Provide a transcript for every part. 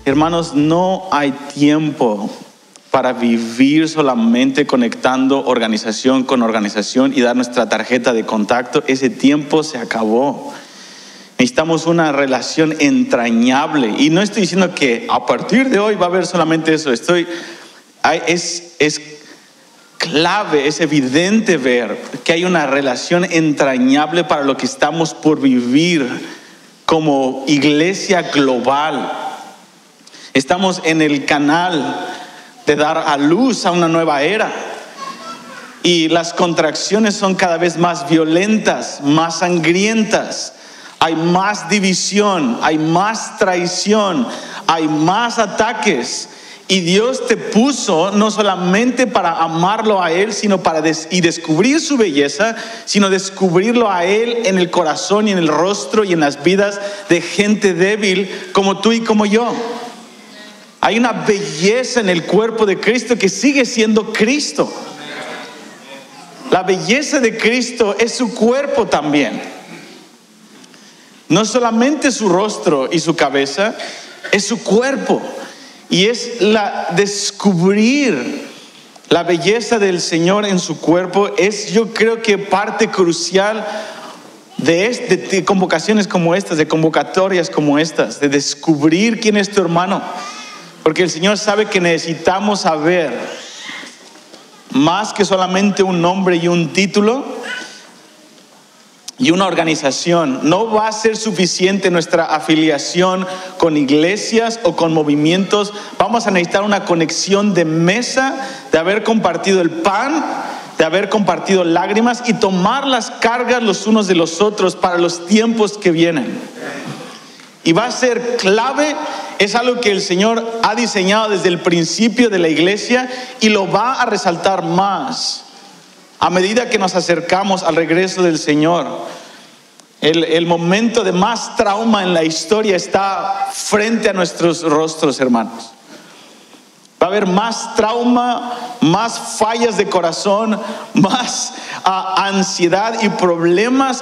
Hermanos, no hay tiempo para vivir solamente conectando organización con organización y dar nuestra tarjeta de contacto. Ese tiempo se acabó. Necesitamos una relación entrañable. Y no estoy diciendo que a partir de hoy va a haber solamente eso. Es clave, es evidente ver que hay una relación entrañable para lo que estamos por vivir como iglesia global. Estamos en el canal de dar a luz a una nueva era. Y las contracciones son cada vez más violentas, más sangrientas. Hay más división, hay más traición, hay más ataques. Y Dios te puso no solamente para amarlo a Él, sino para descubrir su belleza, sino descubrirlo a Él en el corazón y en el rostro y en las vidas de gente débil como tú y como yo. Hay una belleza en el cuerpo de Cristo que sigue siendo Cristo. La belleza de Cristo es su cuerpo también. No solamente su rostro y su cabeza, es su cuerpo. Y es descubrir la belleza del Señor en su cuerpo. Es, yo creo que parte crucial de convocaciones como estas, de convocatorias como estas, de descubrir quién es tu hermano. Porque el Señor sabe que necesitamos saber más que solamente un nombre y un título y una organización. No va a ser suficiente nuestra afiliación con iglesias o con movimientos. Vamos a necesitar una conexión de mesa, de haber compartido el pan, de haber compartido lágrimas y tomar las cargas los unos de los otros para los tiempos que vienen. Y va a ser clave, es algo que el Señor ha diseñado desde el principio de la iglesia y lo va a resaltar más a medida que nos acercamos al regreso del Señor. El momento de más trauma en la historia está frente a nuestros rostros, hermanos. Va a haber más trauma, más fallas de corazón, más ansiedad y problemas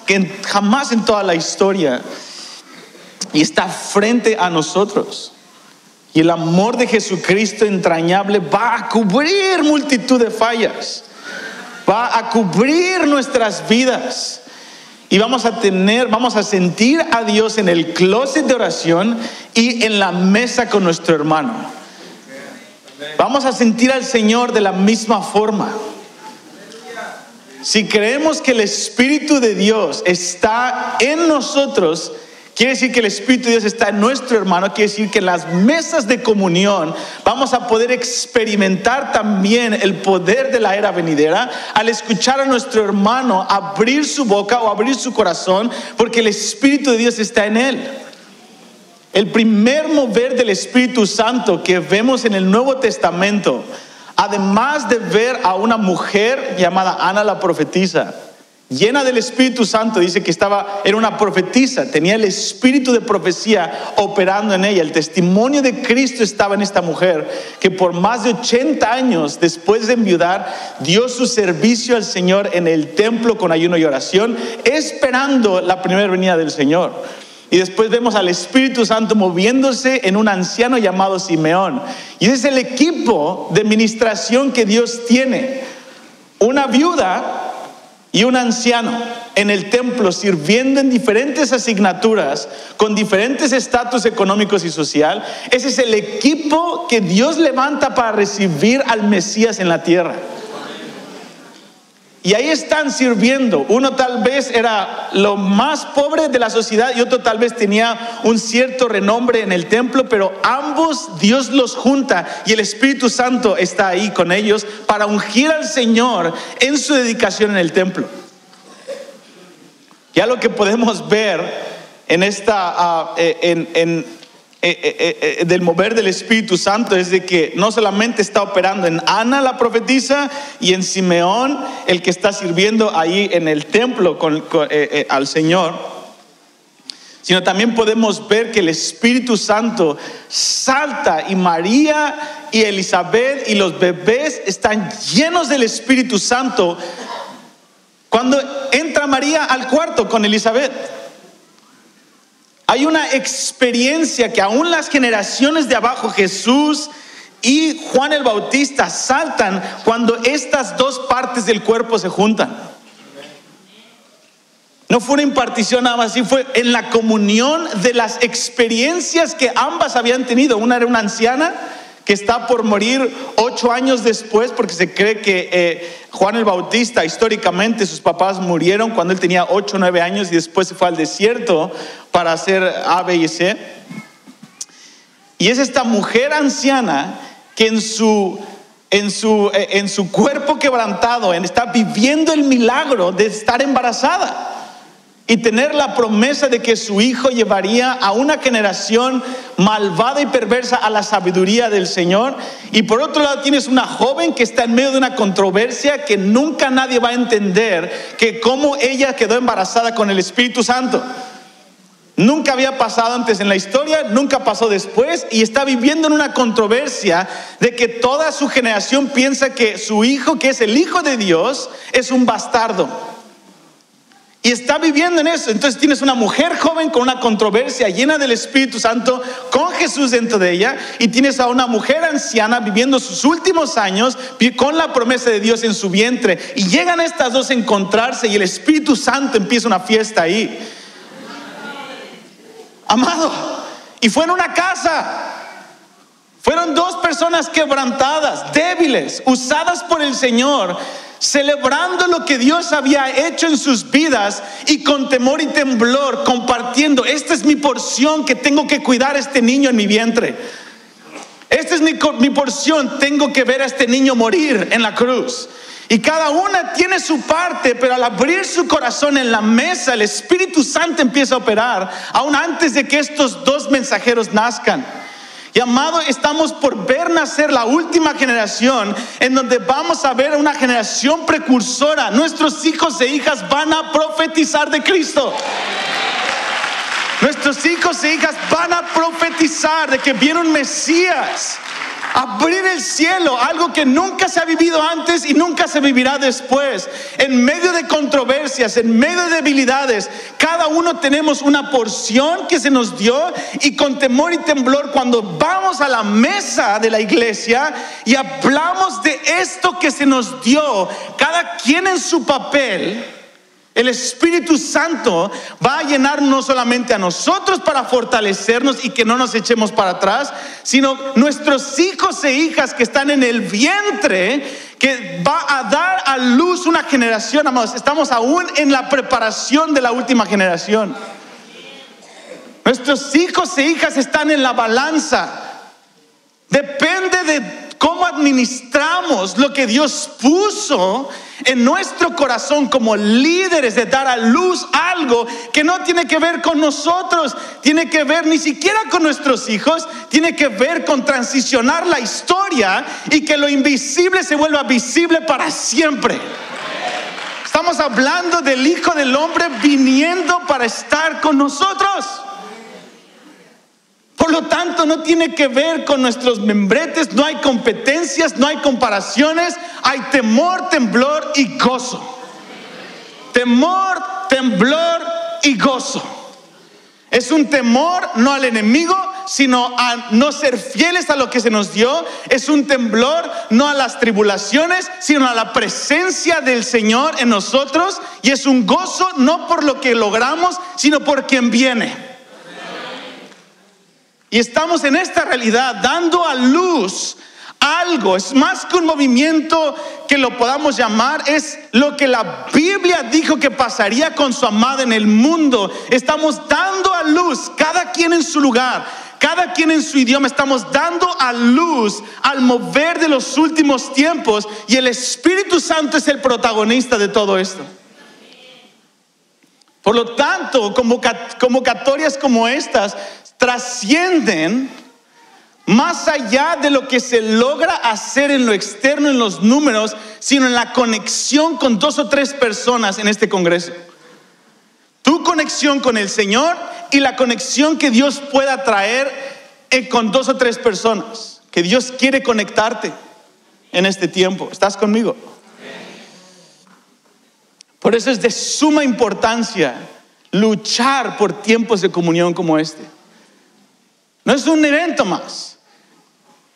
que jamás en toda la historia. Y está frente a nosotros. Y el amor de Jesucristo entrañable va a cubrir multitud de fallas. Va a cubrir nuestras vidas. Y vamos a sentir a Dios en el closet de oración y en la mesa con nuestro hermano. Vamos a sentir al Señor de la misma forma. Si creemos que el Espíritu de Dios está en nosotros, quiere decir que el Espíritu de Dios está en nuestro hermano. Quiere decir que en las mesas de comunión vamos a poder experimentar también el poder de la era venidera al escuchar a nuestro hermano abrir su boca o abrir su corazón, porque el Espíritu de Dios está en él. El primer mover del Espíritu Santo que vemos en el Nuevo Testamento, además de ver a una mujer llamada Ana la profetisa, llena del Espíritu Santo, dice que era una profetisa, tenía el espíritu de profecía operando en ella. El testimonio de Cristo estaba en esta mujer, que por más de 80 años después de enviudar, dio su servicio al Señor en el templo con ayuno y oración, esperando la primera venida del Señor. Y después vemos al Espíritu Santo moviéndose en un anciano llamado Simeón. Y ese es el equipo de ministración que Dios tiene. Una viuda y un anciano en el templo sirviendo en diferentes asignaturas, con diferentes estatus económicos y social. Ese es el equipo que Dios levanta para recibir al Mesías en la tierra. Y ahí están sirviendo. Uno tal vez era lo más pobre de la sociedad y otro tal vez tenía un cierto renombre en el templo, pero ambos Dios los junta y el Espíritu Santo está ahí con ellos para ungir al Señor en su dedicación en el templo. Ya lo que podemos ver en del mover del Espíritu Santo es de que no solamente está operando en Ana la profetisa y en Simeón, el que está sirviendo ahí en el templo al Señor, sino también podemos ver que el Espíritu Santo salta y María y Elizabeth y los bebés están llenos del Espíritu Santo cuando entra María al cuarto con Elizabeth. Hay una experiencia que aún las generaciones de abajo, Jesús y Juan el Bautista, saltan cuando estas dos partes del cuerpo se juntan. No fue una impartición nada más, sí fue en la comunión de las experiencias que ambas habían tenido. Una era una anciana que está por morir 8 años después, porque se cree que Juan el Bautista, históricamente, sus papás murieron cuando él tenía 8 o 9 años y después se fue al desierto para hacer A, B y C. Y es esta mujer anciana que en su cuerpo quebrantado está viviendo el milagro de estar embarazada y tener la promesa de que su hijo llevaría a una generación malvada y perversa a la sabiduría del Señor. Y por otro lado tienes una joven que está en medio de una controversia que nunca nadie va a entender, que cómo ella quedó embarazada con el Espíritu Santo. Nunca había pasado antes en la historia, nunca pasó después, y está viviendo en una controversia de que toda su generación piensa que su hijo, que es el Hijo de Dios, es un bastardo. Y está viviendo en eso. Entonces tienes una mujer joven con una controversia llena del Espíritu Santo, con Jesús dentro de ella, y tienes a una mujer anciana viviendo sus últimos años con la promesa de Dios en su vientre. Y llegan estas dos a encontrarse y el Espíritu Santo empieza una fiesta ahí. Amado, y fue en una casa. Fueron dos personas quebrantadas, débiles, usadas por el Señor, celebrando lo que Dios había hecho en sus vidas y con temor y temblor compartiendo: esta es mi porción, que tengo que cuidar a este niño en mi vientre. Esta es mi porción, tengo que ver a este niño morir en la cruz. Y cada una tiene su parte, pero al abrir su corazón en la mesa, el Espíritu Santo empieza a operar, aún antes de que estos dos mensajeros nazcan. Y amado, estamos por ver nacer la última generación, en donde vamos a ver una generación precursora. Nuestros hijos e hijas van a profetizar de Cristo. Nuestros hijos e hijas van a profetizar de que viene un Mesías. Abrir el cielo, algo que nunca se ha vivido antes y nunca se vivirá después. En medio de controversias, en medio de debilidades, cada uno tenemos una porción que se nos dio, y con temor y temblor, cuando vamos a la mesa de la iglesia y hablamos de esto que se nos dio, cada quien en su papel, el Espíritu Santo va a llenar no solamente a nosotros para fortalecernos y que no nos echemos para atrás, sino nuestros hijos e hijas que están en el vientre, que va a dar a luz una generación. Amados, estamos aún en la preparación de la última generación. Nuestros hijos e hijas están en la balanza. Depende de cómo administramos lo que Dios puso en nuestro corazón como líderes, de dar a luz algo que no tiene que ver con nosotros, tiene que ver ni siquiera con nuestros hijos, tiene que ver con transicionar la historia y que lo invisible se vuelva visible para siempre. Estamos hablando del Hijo del Hombre viniendo para estar con nosotros. Por lo tanto, no tiene que ver con nuestros membretes, no hay competencias, no hay comparaciones, hay temor, temblor y gozo. Temor, temblor y gozo. Es un temor no al enemigo, sino a no ser fieles a lo que se nos dio. Es un temblor no a las tribulaciones, sino a la presencia del Señor en nosotros. Y es un gozo no por lo que logramos, sino por quien viene. Y estamos en esta realidad dando a luz algo. Es más que un movimiento que lo podamos llamar, es lo que la Biblia dijo que pasaría con su amada en el mundo. Estamos dando a luz, cada quien en su lugar, cada quien en su idioma. Estamos dando a luz al mover de los últimos tiempos, y el Espíritu Santo es el protagonista de todo esto. Por lo tanto, convocatorias como estas trascienden más allá de lo que se logra hacer en lo externo, en los números, sino en la conexión con 2 o 3 personas en este congreso. Tu conexión con el Señor y la conexión que Dios pueda traer con 2 o 3 personas, que Dios quiere conectarte en este tiempo. ¿Estás conmigo? Por eso es de suma importancia luchar por tiempos de comunión como este. No es un evento más.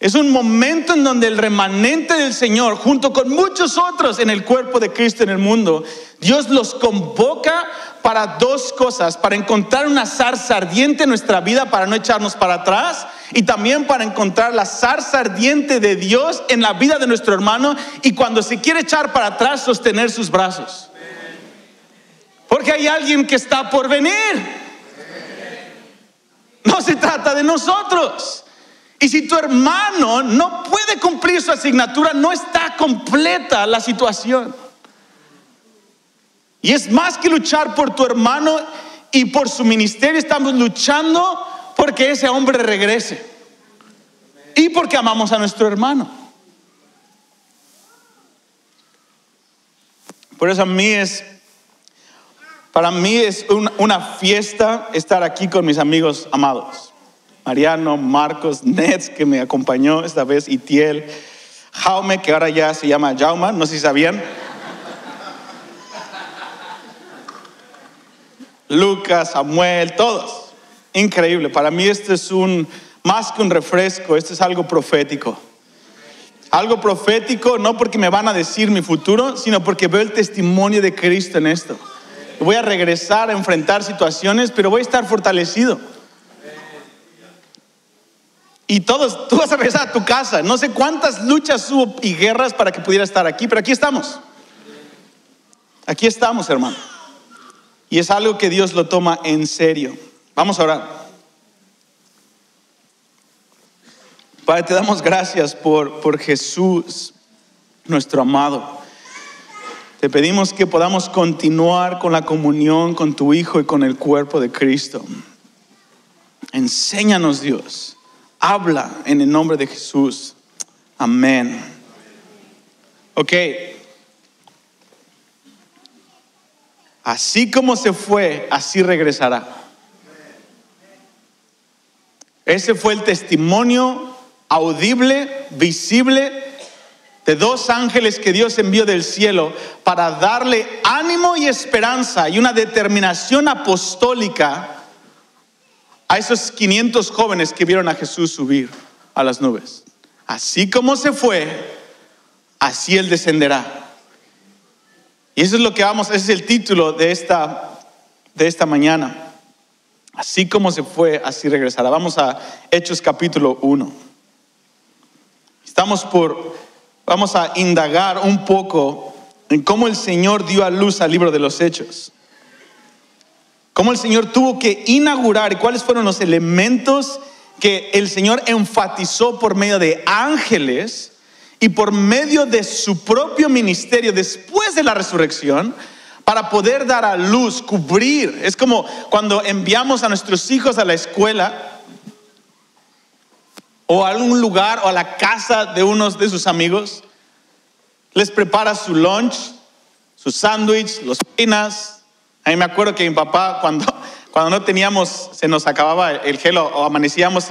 Es un momento en donde el remanente del Señor, junto con muchos otros en el cuerpo de Cristo en el mundo, Dios los convoca para dos cosas: para encontrar una zarza ardiente en nuestra vida para no echarnos para atrás, y también para encontrar la zarza ardiente de Dios en la vida de nuestro hermano, y cuando se quiere echar para atrás, sostener sus brazos. Porque hay alguien que está por venir. No se trata de nosotros. Y si tu hermano no puede cumplir su asignatura, no está completa la situación. Y es más que luchar por tu hermano y por su ministerio, estamos luchando porque ese hombre regrese. Y porque amamos a nuestro hermano. Por eso para mí es una fiesta estar aquí con mis amigos amados. Mariano, Marcos, Nets, que me acompañó esta vez, Itiel, Jaume, que ahora ya se llama Jauma, no sé si sabían. Lucas, Samuel, todos. Increíble. Para mí esto es más que un refresco, esto es algo profético. Algo profético, no porque me van a decir mi futuro, sino porque veo el testimonio de Cristo en esto. Voy a regresar a enfrentar situaciones, pero voy a estar fortalecido. Y tú vas a regresar a tu casa. No sé cuántas luchas hubo y guerras para que pudiera estar aquí, pero aquí estamos. Aquí estamos, hermano. Y es algo que Dios lo toma en serio. Vamos a orar. Padre, te damos gracias por Jesús, nuestro amado. Te pedimos que podamos continuar con la comunión con tu Hijo y con el cuerpo de Cristo. Enséñanos, Dios. Habla en el nombre de Jesús. Amén. Ok. Así como se fue, así regresará. Ese fue el testimonio audible, visible, de dos ángeles que Dios envió del cielo para darle ánimo y esperanza y una determinación apostólica a esos 500 jóvenes que vieron a Jesús subir a las nubes. Así como se fue, así Él descenderá. Y eso es lo que ese es el título de esta mañana. Así como se fue, así regresará. Vamos a Hechos capítulo 1. Vamos a indagar un poco en cómo el Señor dio a luz al libro de los Hechos. Cómo el Señor tuvo que inaugurar y cuáles fueron los elementos que el Señor enfatizó por medio de ángeles y por medio de su propio ministerio después de la resurrección para poder dar a luz, cubrir. Es como cuando enviamos a nuestros hijos a la escuela o a algún lugar o a la casa de unos de sus amigos. Les prepara su lunch, su sándwich, los penas. A mí me acuerdo que mi papá cuando no teníamos, se nos acababa el gel o amanecíamos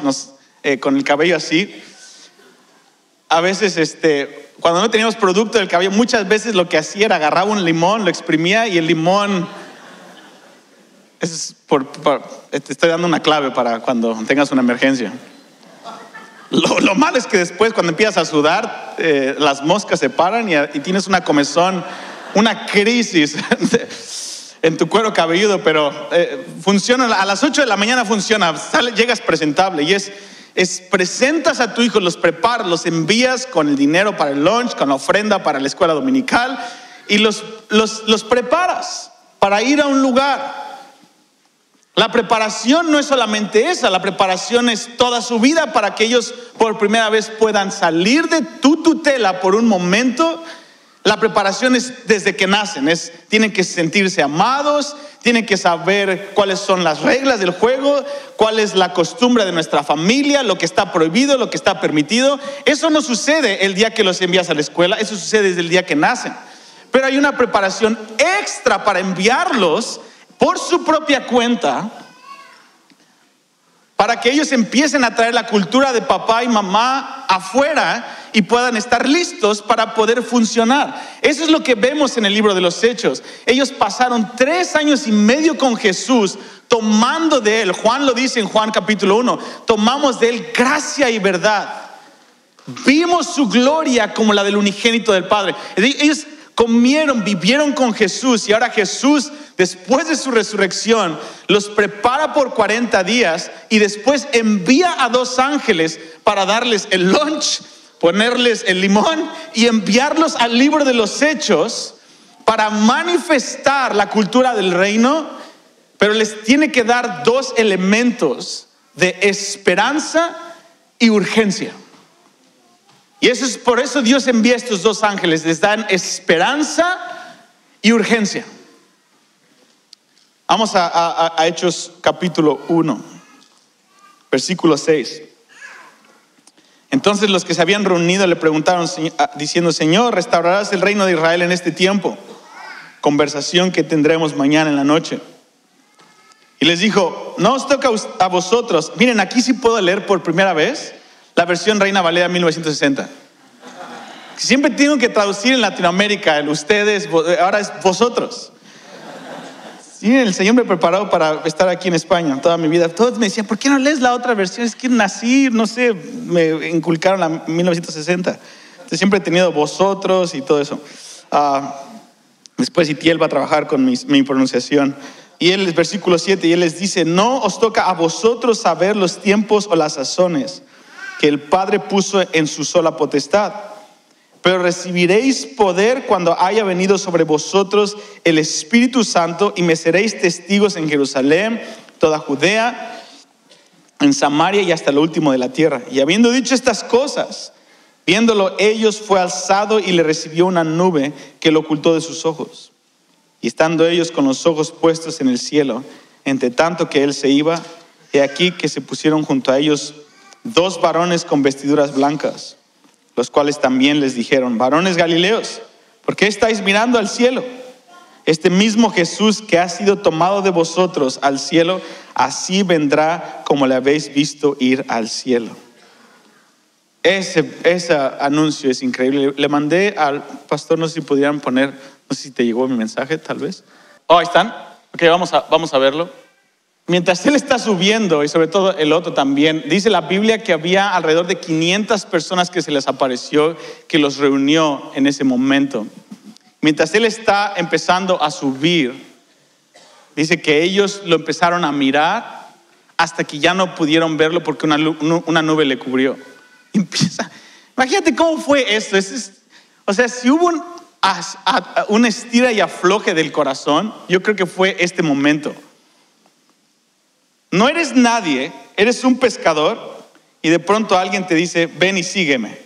con el cabello así. A veces cuando no teníamos producto del cabello, muchas veces lo que hacía era agarraba un limón, lo exprimía y el limón, te estoy dando una clave para cuando tengas una emergencia. Lo malo es que después cuando empiezas a sudar, las moscas se paran y tienes una comezón, una crisis en tu cuero cabelludo, pero funciona, a las 8 de la mañana funciona, llegas presentable y presentas a tu hijo, los preparas, los envías con el dinero para el lunch, con la ofrenda para la escuela dominical y los preparas para ir a un lugar. La preparación no es solamente esa, la preparación es toda su vida para que ellos por primera vez puedan salir de tu tutela por un momento. La preparación es desde que nacen, tienen que sentirse amados, tienen que saber cuáles son las reglas del juego, cuál es la costumbre de nuestra familia, lo que está prohibido, lo que está permitido. Eso no sucede el día que los envías a la escuela, eso sucede desde el día que nacen. Pero hay una preparación extra para enviarlos por su propia cuenta, para que ellos empiecen a traer la cultura de papá y mamá afuera y puedan estar listos para poder funcionar. Eso es lo que vemos en el libro de los Hechos. Ellos pasaron 3 años y medio con Jesús, tomando de él, Juan lo dice en Juan capítulo 1, tomamos de él gracia y verdad. Vimos su gloria como la del unigénito del Padre. Ellos comieron, vivieron con Jesús, y ahora Jesús, después de su resurrección, los prepara por 40 días y después envía a 2 ángeles para darles el lunch, ponerles el limón y enviarlos al libro de los Hechos para manifestar la cultura del reino, pero les tiene que dar 2 elementos de esperanza y urgencia. Y eso es por eso Dios envía a estos 2 ángeles, les dan esperanza y urgencia. Vamos a Hechos capítulo 1, versículo 6. Entonces los que se habían reunido le preguntaron diciendo: Señor, ¿restaurarás el reino de Israel en este tiempo? Conversación que tendremos mañana en la noche. Y les dijo: no os toca a vosotros. Miren, aquí sí puedo leer por primera vez la versión Reina Valera 1960. Siempre tengo que traducir en Latinoamérica, el ustedes, ahora es vosotros. Sí, el Señor me preparó para estar aquí en España toda mi vida. Todos me decían: ¿por qué no lees la otra versión? Es que nací, no sé, me inculcaron la 1960. Entonces siempre he tenido vosotros y todo eso. Después Itiel va a trabajar con mi pronunciación. Y él, versículo 7, y él les dice: no os toca a vosotros saber los tiempos o las sazones que el Padre puso en su sola potestad, pero recibiréis poder cuando haya venido sobre vosotros el Espíritu Santo, y me seréis testigos en Jerusalén, toda Judea, en Samaria y hasta lo último de la tierra. Y habiendo dicho estas cosas, viéndolo ellos, fue alzado y le recibió una nube que lo ocultó de sus ojos. Y estando ellos con los ojos puestos en el cielo, entre tanto que él se iba, he aquí que se pusieron junto a ellos 2 varones con vestiduras blancas, los cuales también les dijeron: varones galileos, ¿por qué estáis mirando al cielo? Este mismo Jesús que ha sido tomado de vosotros al cielo, así vendrá como le habéis visto ir al cielo. Ese anuncio es increíble. Le mandé al pastor, no sé si pudieran poner, no sé si te llegó mi mensaje, tal vez. Oh, ahí están. Ok, vamos a verlo. Mientras él está subiendo, y sobre todo el otro también, dice la Biblia que había alrededor de 500 personas que se les apareció, que los reunió en ese momento. Mientras él está empezando a subir, dice que ellos lo empezaron a mirar hasta que ya no pudieron verlo porque una nube le cubrió. Imagínate cómo fue esto. O sea, si hubo un estira y afloje del corazón, yo creo que fue este momento. No eres nadie, eres un pescador, y de pronto alguien te dice: ven y sígueme.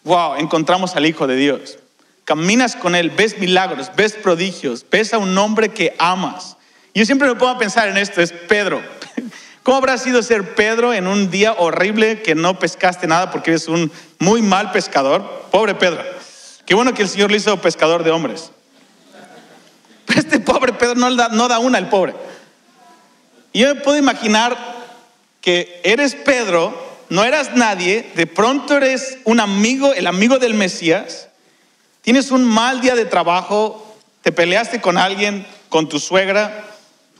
Wow, encontramos al Hijo de Dios. Caminas con él, ves milagros, ves prodigios, ves a un hombre que amas. Yo siempre me pongo a pensar en esto, es Pedro. ¿Cómo habrá sido ser Pedro en un día horrible que no pescaste nada porque eres un muy mal pescador? Pobre Pedro. Qué bueno que el Señor le hizo pescador de hombres. Pero este pobre Pedro no da una, el pobre. Y yo me puedo imaginar que eres Pedro, no eras nadie, de pronto eres un amigo, el amigo del Mesías, tienes un mal día de trabajo, te peleaste con alguien, con tu suegra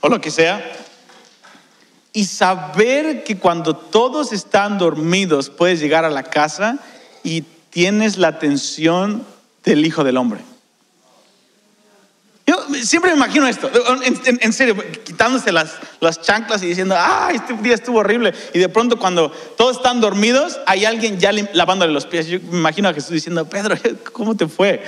o lo que sea, y saber que cuando todos están dormidos puedes llegar a la casa y tienes la atención del Hijo del Hombre. Yo siempre me imagino esto, en serio, quitándose las chanclas y diciendo: este día estuvo horrible. Y de pronto cuando todos están dormidos, hay alguien ya lavándole los pies. Yo me imagino a Jesús diciendo: Pedro, ¿cómo te fue?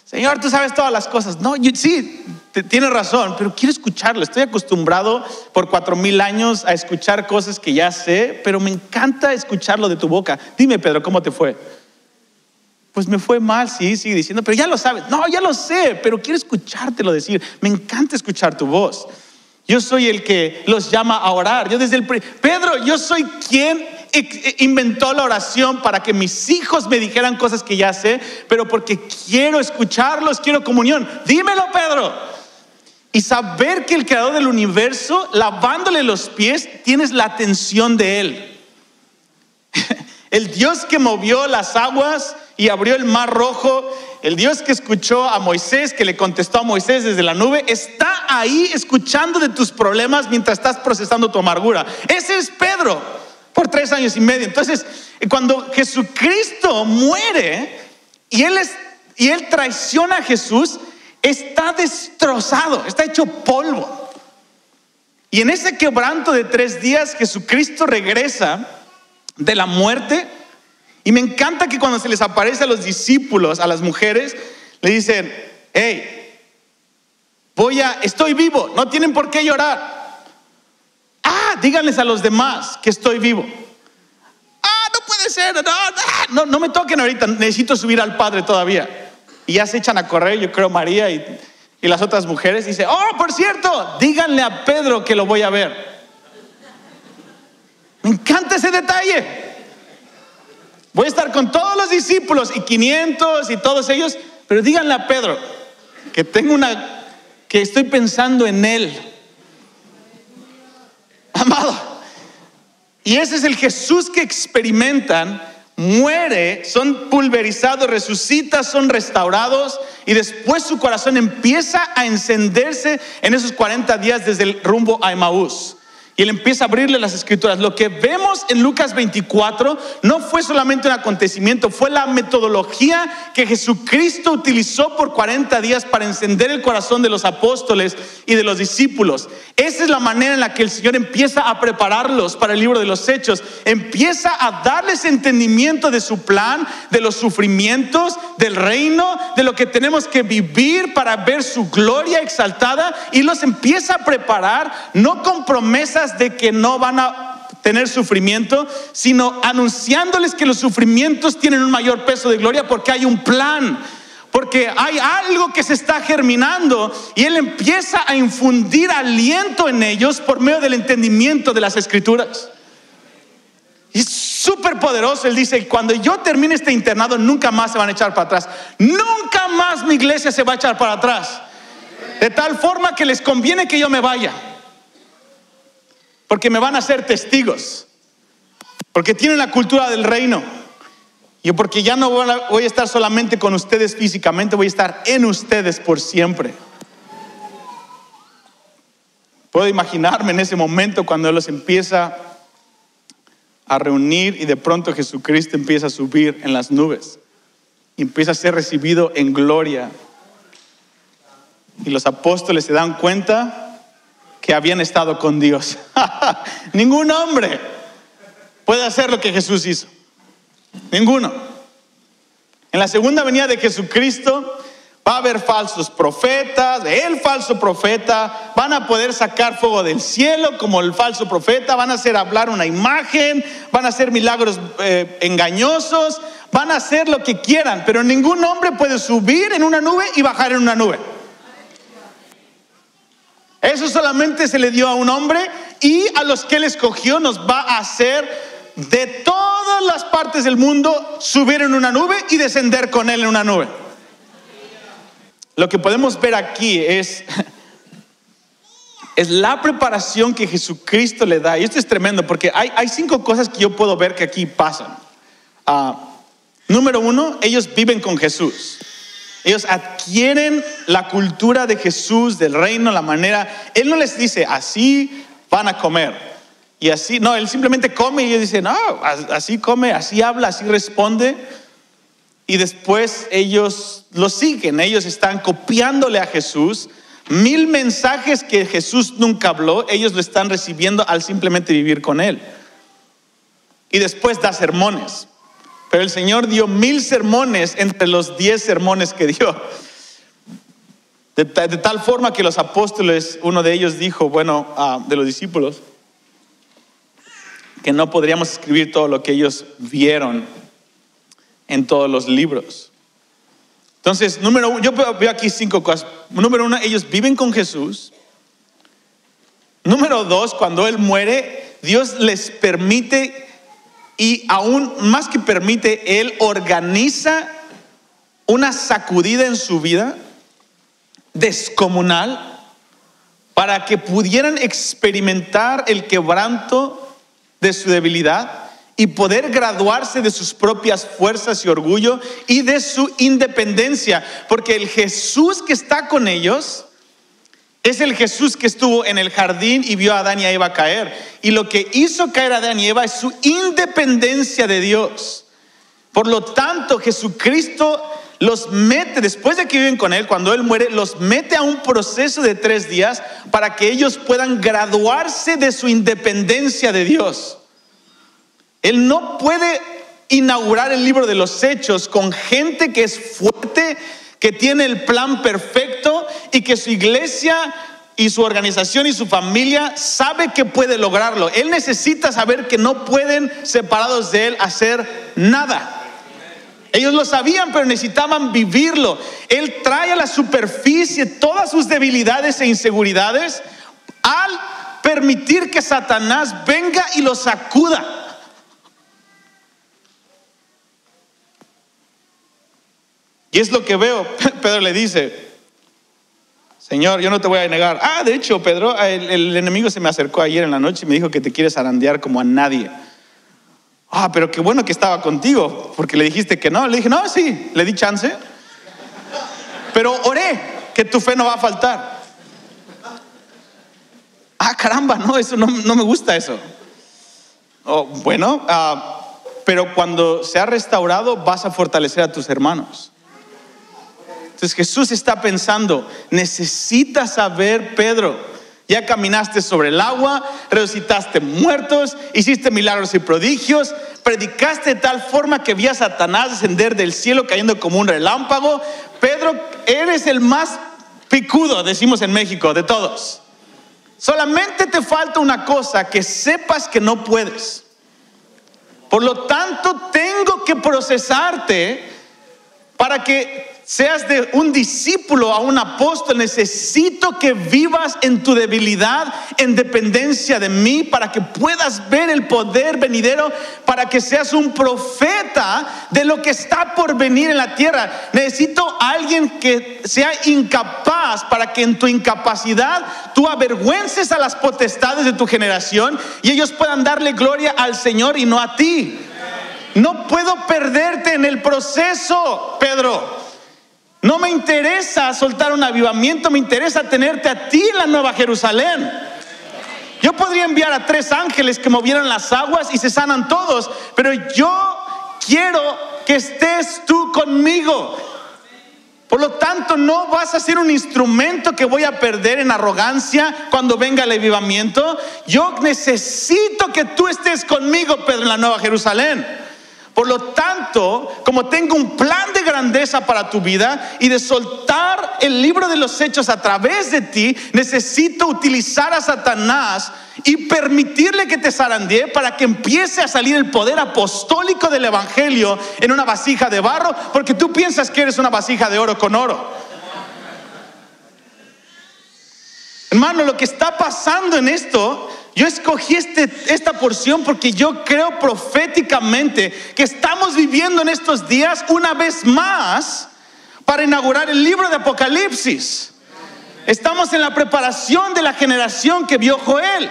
Señor, tú sabes todas las cosas. No, sí, tienes razón, pero quiero escucharlo. Estoy acostumbrado por 4,000 años a escuchar cosas que ya sé, pero me encanta escucharlo de tu boca. Dime, Pedro, ¿cómo te fue? Pues me fue mal, sí, sigue diciendo, pero ya lo sabes. No, ya lo sé, pero quiero escuchártelo decir. Me encanta escuchar tu voz. Yo soy el que los llama a orar. Pedro, yo soy quien inventó la oración para que mis hijos me dijeran cosas que ya sé, pero porque quiero escucharlos, quiero comunión. Dímelo, Pedro. Y saber que el creador del universo, lavándole los pies, tienes la atención de él. El Dios que movió las aguas y abrió el mar rojo, el Dios que escuchó a Moisés, que le contestó a Moisés desde la nube, está ahí escuchando de tus problemas mientras estás procesando tu amargura. Ese es Pedro por 3 años y medio. Entonces, cuando Jesucristo muere y él traiciona a Jesús, está destrozado, está hecho polvo. Y en ese quebranto de 3 días, Jesucristo regresa de la muerte. Y me encanta que cuando se les aparece a los discípulos, a las mujeres, le dicen: hey, estoy vivo, no tienen por qué llorar. Díganles a los demás que estoy vivo. No puede ser, no me toquen ahorita, necesito subir al Padre todavía. Y ya se echan a correr, yo creo María y las otras mujeres, y dice: por cierto, díganle a Pedro que lo voy a ver. Me encanta ese detalle. Voy a estar con todos los discípulos y 500 y todos ellos, pero díganle a Pedro que estoy pensando en él. Amado. Y ese es el Jesús que experimentan. Muere, son pulverizados, resucita, son restaurados, y después su corazón empieza a encenderse en esos 40 días desde el rumbo a Emaús. Y él empieza a abrirle las escrituras. Lo que vemos en Lucas 24 no fue solamente un acontecimiento, fue la metodología que Jesucristo utilizó por 40 días para encender el corazón de los apóstoles y de los discípulos. Esa es la manera en la que el Señor empieza a prepararlos para el libro de los Hechos. Empieza a darles entendimiento de su plan, de los sufrimientos, del reino, de lo que tenemos que vivir para ver su gloria exaltada, y los empieza a preparar, no con promesas de que no van a tener sufrimiento, sino anunciándoles que los sufrimientos tienen un mayor peso de gloria, porque hay un plan, porque hay algo que se está germinando, y él empieza a infundir aliento en ellos por medio del entendimiento de las escrituras. Y es súper poderoso. Él dice: cuando yo termine este internado, nunca más se van a echar para atrás, nunca más mi iglesia se va a echar para atrás, de tal forma que les conviene que yo me vaya, porque me van a ser testigos, porque tienen la cultura del reino, y porque ya no voy a estar solamente con ustedes físicamente, voy a estar en ustedes por siempre. Puedo imaginarme en ese momento cuando Él los empieza a reunir, y de pronto Jesucristo empieza a subir en las nubes y empieza a ser recibido en gloria, y los apóstoles se dan cuenta que habían estado con Dios. Ningún hombre puede hacer lo que Jesús hizo. Ninguno. En la segunda venida de Jesucristo va a haber falsos profetas. El falso profeta van a poder sacar fuego del cielo como el falso profeta. Van a hacer hablar una imagen, van a hacer milagros engañosos, van a hacer lo que quieran, pero ningún hombre puede subir en una nube y bajar en una nube. Eso solamente se le dio a un hombre, y a los que Él escogió nos va a hacer de todas las partes del mundo subir en una nube y descender con Él en una nube. Lo que podemos ver aquí es la preparación que Jesucristo le da. Y esto es tremendo, porque hay 5 cosas que yo puedo ver que aquí pasan. Número 1, ellos viven con Jesús. Ellos adquieren la cultura de Jesús, del reino, la manera. Él no les dice: así van a comer, y así. No, Él simplemente come, y ellos dicen: no, así come, así habla, así responde. Y después ellos lo siguen. Ellos están copiándole a Jesús. 1000 mensajes que Jesús nunca habló, ellos lo están recibiendo al simplemente vivir con Él. Y después da sermones. Pero el Señor dio 1000 sermones entre los 10 sermones que dio. De tal forma que los apóstoles, uno de ellos dijo, de los discípulos, que no podríamos escribir todo lo que ellos vieron en todos los libros. Entonces, número 1, yo veo aquí 5 cosas. Número 1, ellos viven con Jesús. Número 2, cuando Él muere, Dios les permite, y aún más que permite, Él organiza una sacudida en su vida descomunal para que pudieran experimentar el quebranto de su debilidad y poder graduarse de sus propias fuerzas y orgullo y de su independencia, porque el Jesús que está con ellos es el Jesús que estuvo en el jardín y vio a Adán y a Eva caer, y lo que hizo caer a Adán y Eva es su independencia de Dios. Por lo tanto, Jesucristo los mete, después de que viven con Él, cuando Él muere, los mete a un proceso de 3 días para que ellos puedan graduarse de su independencia de Dios. Él no puede inaugurar el libro de los Hechos con gente que es fuerte, que tiene el plan perfecto y que su iglesia y su organización y su familia sabe que puede lograrlo. Él necesita saber que no pueden, separados de Él, hacer nada. Ellos lo sabían, pero necesitaban vivirlo. Él trae a la superficie todas sus debilidades e inseguridades al permitir que Satanás venga y los sacuda. Y es lo que veo. Pedro le dice: Señor, yo no te voy a negar. De hecho, Pedro, el enemigo se me acercó ayer en la noche y me dijo que te quiere zarandear como a nadie. Pero qué bueno que estaba contigo, porque le dijiste que no. Le dije, no, sí, le di chance. Pero oré que tu fe no va a faltar. Caramba, no, eso no me gusta eso. Pero cuando se ha restaurado vas a fortalecer a tus hermanos. Entonces Jesús está pensando, necesitas saber, Pedro, ya caminaste sobre el agua, resucitaste muertos, hiciste milagros y prodigios, predicaste de tal forma que vi a Satanás descender del cielo cayendo como un relámpago. Pedro, eres el más picudo, decimos en México, de todos. Solamente te falta una cosa, que sepas que no puedes. Por lo tanto, tengo que procesarte para que seas de un discípulo a un apóstol. Necesito que vivas en tu debilidad, en dependencia de mí, para que puedas ver el poder venidero, para que seas un profeta de lo que está por venir en la tierra. Necesito a alguien que sea incapaz, para que en tu incapacidad tú avergüences a las potestades de tu generación y ellos puedan darle gloria al Señor y no a ti. No puedo perderte en el proceso, Pedro. No me interesa soltar un avivamiento, me interesa tenerte a ti en la Nueva Jerusalén. Yo podría enviar a 3 ángeles que movieran las aguas y se sanan todos, pero yo quiero que estés tú conmigo. Por lo tanto, no vas a ser un instrumento que voy a perder en arrogancia cuando venga el avivamiento. Yo necesito que tú estés conmigo, Pedro, en la Nueva Jerusalén. Por lo tanto, como tengo un plan de grandeza para tu vida y de soltar el libro de los Hechos a través de ti, necesito utilizar a Satanás y permitirle que te zarandee para que empiece a salir el poder apostólico del evangelio en una vasija de barro, porque tú piensas que eres una vasija de oro con oro. Hermano, lo que está pasando en esto, yo escogí esta porción porque yo creo proféticamente que estamos viviendo en estos días una vez más para inaugurar el libro de Apocalipsis. Estamos en la preparación de la generación que vio Joel.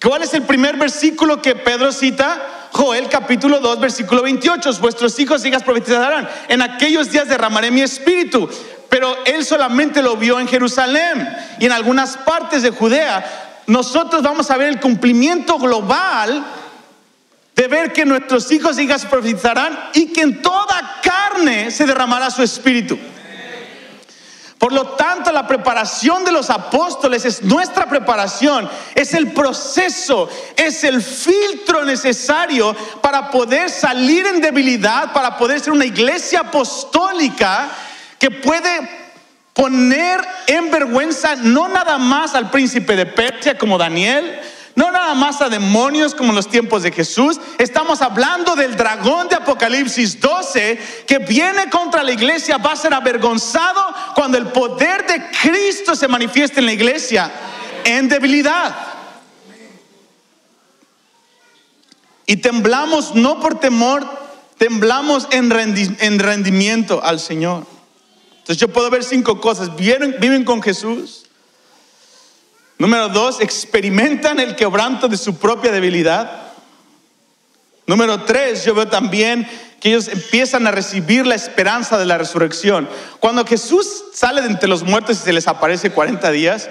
¿Cuál es el primer versículo que Pedro cita? Joel capítulo 2 versículo 28. Vuestros hijos e hijas profetizarán. En aquellos días derramaré mi espíritu. Pero él solamente lo vio en Jerusalén y en algunas partes de Judea. Nosotros vamos a ver el cumplimiento global de ver que nuestros hijos e hijas profetizarán y que en toda carne se derramará su espíritu. Por lo tanto, la preparación de los apóstoles es nuestra preparación, es el proceso, es el filtro necesario para poder salir en debilidad, para poder ser una iglesia apostólica que puede poner en vergüenza no nada más al príncipe de Persia como Daniel, no nada más a demonios como en los tiempos de Jesús. Estamos hablando del dragón de Apocalipsis 12 que viene contra la iglesia, va a ser avergonzado cuando el poder de Cristo se manifieste en la iglesia en debilidad. Y temblamos no por temor, temblamos en rendimiento al Señor. Entonces yo puedo ver 5 cosas. Viven con Jesús. Número 2, experimentan el quebranto de su propia debilidad. Número 3, yo veo también que ellos empiezan a recibir la esperanza de la resurrección. Cuando Jesús sale de entre los muertos y se les aparece 40 días,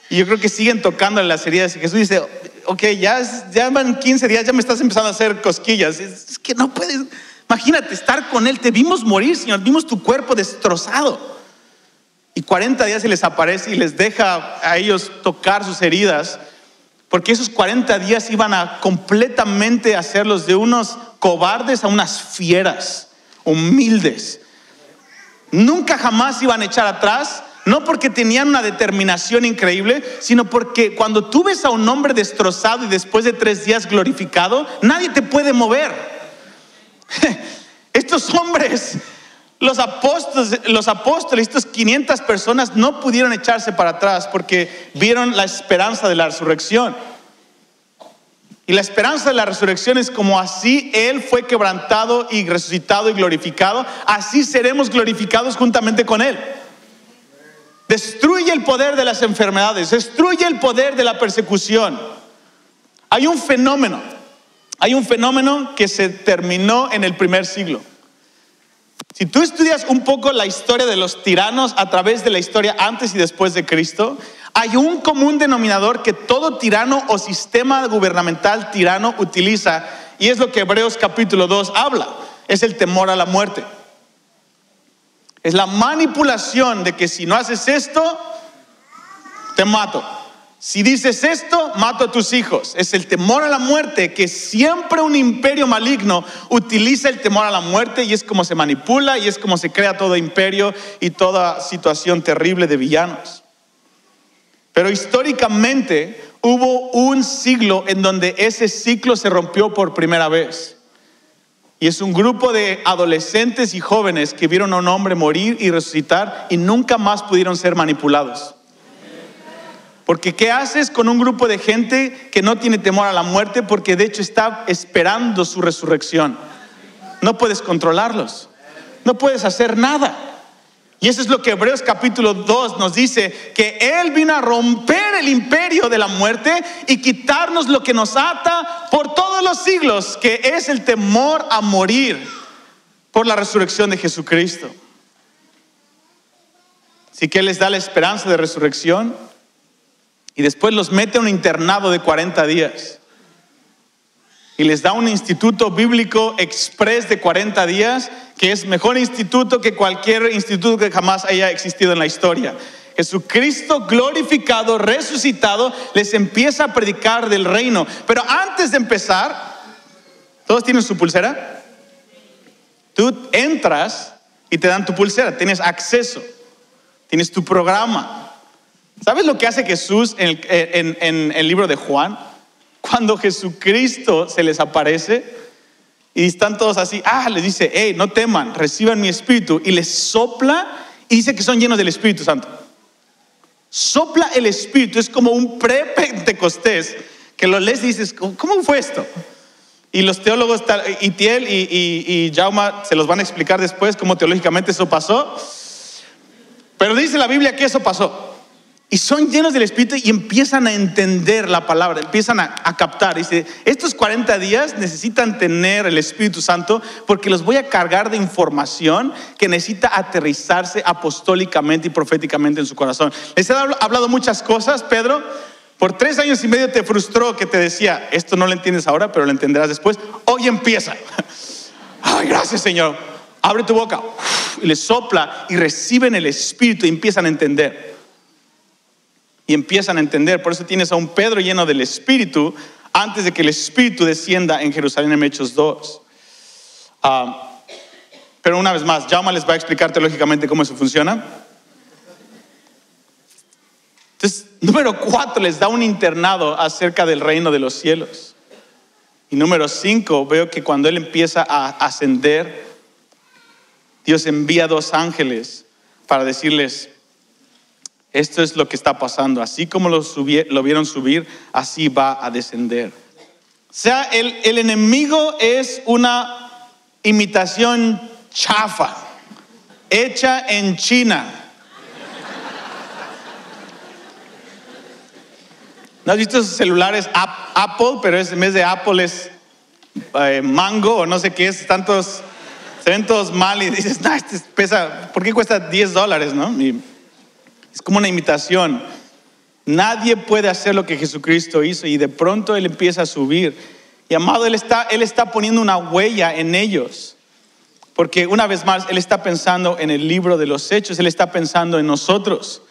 y yo creo que siguen tocando en las heridas, y Jesús dice, ok, ya van 15 días, ya me estás empezando a hacer cosquillas. Es que no puedes, imagínate estar con Él, te vimos morir, Señor, vimos tu cuerpo destrozado. Y 40 días se les aparece y les deja a ellos tocar sus heridas, porque esos 40 días iban a completamente hacerlos de unos cobardes a unas fieras, humildes. Nunca jamás iban a echar atrás, no porque tenían una determinación increíble, sino porque cuando tú ves a un hombre destrozado y después de 3 días glorificado, nadie te puede mover. Estos hombres, los apóstoles, estas 500 personas no pudieron echarse para atrás porque vieron la esperanza de la resurrección. Y la esperanza de la resurrección es como así Él fue quebrantado y resucitado y glorificado, así seremos glorificados juntamente con Él. Destruye el poder de las enfermedades, destruye el poder de la persecución. Hay un fenómeno que se terminó en el primer siglo. Si tú estudias un poco la historia de los tiranos a través de la historia antes y después de Cristo, hay un común denominador que todo tirano o sistema gubernamental tirano utiliza, y es lo que Hebreos capítulo 2 habla, es el temor a la muerte. Es la manipulación de que si no haces esto, te mato. Si dices esto, mato a tus hijos. Es el temor a la muerte, que siempre un imperio maligno utiliza el temor a la muerte, y es como se manipula y es como se crea todo imperio y toda situación terrible de villanos. Pero históricamente hubo un siglo en donde ese ciclo se rompió por primera vez. Y es un grupo de adolescentes y jóvenes que vieron a un hombre morir y resucitar y nunca más pudieron ser manipulados. Porque ¿qué haces con un grupo de gente que no tiene temor a la muerte? Porque de hecho está esperando su resurrección. No puedes controlarlos, no puedes hacer nada. Y eso es lo que Hebreos capítulo 2 nos dice, que Él vino a romper el imperio de la muerte y quitarnos lo que nos ata por todos los siglos, que es el temor a morir por la resurrección de Jesucristo. Así que Él les da la esperanza de resurrección y después los mete a un internado de 40 días. Y les da un instituto bíblico express de 40 días, que es mejor instituto que cualquier instituto que jamás haya existido en la historia. Jesucristo glorificado, resucitado, les empieza a predicar del reino. Pero antes de empezar, ¿todos tienen su pulsera? Tú entras y te dan tu pulsera, tienes acceso, tienes tu programa. ¿Sabes lo que hace Jesús en el libro de Juan? Cuando Jesucristo se les aparece y están todos así, les dice, hey, no teman, reciban mi espíritu, y les sopla y dice que son llenos del Espíritu Santo. Sopla el espíritu, es como un pre-Pentecostés, que lo lees y dices, ¿cómo fue esto? Y los teólogos, Itiel y Jauma, se los van a explicar después cómo teológicamente eso pasó, pero dice la Biblia que eso pasó. Y son llenos del Espíritu y empiezan a entender la palabra, empiezan a captar. Dice, estos 40 días necesitan tener el Espíritu Santo porque los voy a cargar de información que necesita aterrizarse apostólicamente y proféticamente en su corazón. Les he hablado muchas cosas, Pedro. Por 3 años y medio te frustró que te decía, esto no lo entiendes ahora, pero lo entenderás después. Hoy empieza. Ay, gracias, Señor. Abre tu boca. Y les sopla y reciben el Espíritu y empiezan a entender. Y empiezan a entender. Por eso tienes a un Pedro lleno del Espíritu antes de que el Espíritu descienda en Jerusalén en Hechos 2. Pero una vez más, Jauma les va a explicar teológicamente cómo eso funciona. Entonces, número 4, les da un internado acerca del reino de los cielos. Y número 5, veo que cuando Él empieza a ascender, Dios envía 2 ángeles para decirles, esto es lo que está pasando. Así como lo vieron subir, así va a descender. O sea, el enemigo es una imitación chafa, hecha en China. ¿No has visto esos celulares Apple? Pero en vez de Apple es mango o no sé qué es, se ven todos mal y dices, no, este pesa, ¿por qué cuesta $10, no? Y es como una imitación. Nadie puede hacer lo que Jesucristo hizo y de pronto Él empieza a subir. Y amado, Él está poniendo una huella en ellos. Porque una vez más, Él está pensando en el libro de los Hechos, Él está pensando en nosotros.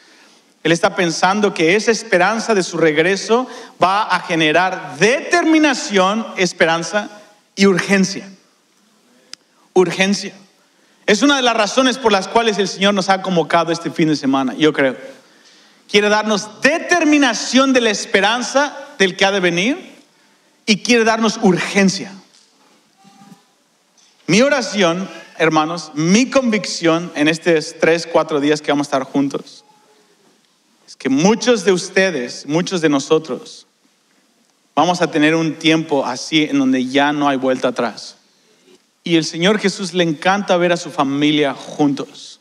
Él está pensando que esa esperanza de su regreso va a generar determinación, esperanza y urgencia. Urgencia. Es una de las razones por las cuales el Señor nos ha convocado este fin de semana, yo creo. Quiere darnos determinación de la esperanza del que ha de venir y quiere darnos urgencia. Mi oración, hermanos, mi convicción en estos 3-4 días que vamos a estar juntos, es que muchos de ustedes, muchos de nosotros, vamos a tener un tiempo así en donde ya no hay vuelta atrás. Y el Señor Jesús le encanta ver a su familia juntos.